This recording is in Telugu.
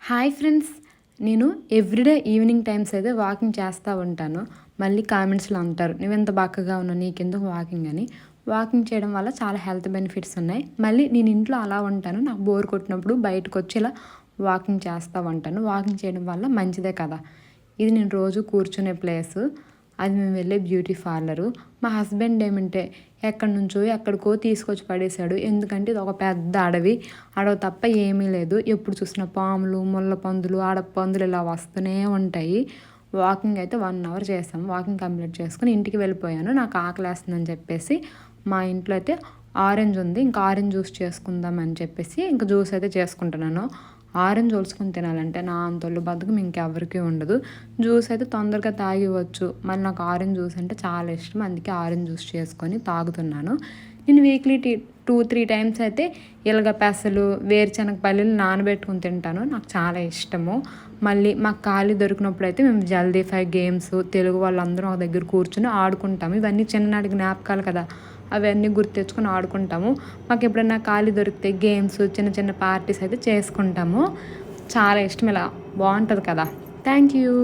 హాయ్ ఫ్రెండ్స్, నేను ఎవ్రీడే ఈవినింగ్ టైమ్స్ అయితే వాకింగ్ చేస్తూ ఉంటాను. మళ్ళీ కామెంట్స్లో అంటారు, నువ్వెంత బక్కగా ఉన్నావు, నీకెందుకు వాకింగ్ అని. వాకింగ్ చేయడం వల్ల చాలా హెల్త్ బెనిఫిట్స్ ఉన్నాయి. మళ్ళీ నేను ఇంట్లో అలా ఉంటాను, నాకు బోర్ కొట్టినప్పుడు బయటకు వచ్చి ఇలా వాకింగ్ చేస్తూ ఉంటాను. వాకింగ్ చేయడం వల్ల మంచిదే కదా. ఇది నేను రోజు కూర్చునే ప్లేసు, అది మేము వెళ్ళే బ్యూటీ పార్లరు. మా హస్బెండ్ ఏమంటే ఎక్కడి నుంచో ఎక్కడికో తీసుకొచ్చి పడేశాడు. ఎందుకంటే ఇది ఒక పెద్ద అడవి తప్ప ఏమీ లేదు. ఎప్పుడు చూసిన పాములు, ముళ్ళ పందులు, ఆడపందులు ఇలా వస్తూనే ఉంటాయి. వాకింగ్ అయితే 1 అవర్ చేసాము. వాకింగ్ కంప్లీట్ చేసుకుని ఇంటికి వెళ్ళిపోయాను. నాకు ఆకలేస్తుందని చెప్పేసి మా ఇంట్లో అయితే ఆరెంజ్ ఉంది, ఇంకా ఆరెంజ్ జ్యూస్ చేసుకుందాం అని చెప్పేసి ఇంకా జ్యూస్ అయితే చేసుకుంటున్నాను. ఆరెంజ్ ఒలుచుకొని తినాలంటే నా అంతొళ్ళు బద్ధకం ఇంకెవరికి ఉండదు. జ్యూస్ అయితే తొందరగా తాగివచ్చు. మళ్ళీ నాకు ఆరెంజ్ జ్యూస్ అంటే చాలా ఇష్టం, అందుకే ఆరెంజ్ జ్యూస్ చేసుకొని తాగుతున్నాను. నేను వీక్లీ 2-3 టైమ్స్ అయితే ఇలాగ పెసలు, వేరుశనగ పల్లీలు నానబెట్టుకుని తింటాను. నాకు చాలా ఇష్టము. మళ్ళీ మాకు ఖాళీ దొరికినప్పుడు అయితే మేము జల్దీ 5 గేమ్స్ తెలుగు వాళ్ళందరం ఒక దగ్గర కూర్చుని ఆడుకుంటాము. ఇవన్నీ చిన్ననాటి జ్ఞాపకాలు కదా, అవన్నీ గుర్తు తెచ్చుకొని ఆడుకుంటాము. మాకు ఎప్పుడైనా ఖాళీ దొరికితే గేమ్స్, చిన్న చిన్న పార్టీస్ అయితే చేసుకుంటాము. చాలా ఇష్టం, ఇలా బాగుంటుంది కదా. Thank you.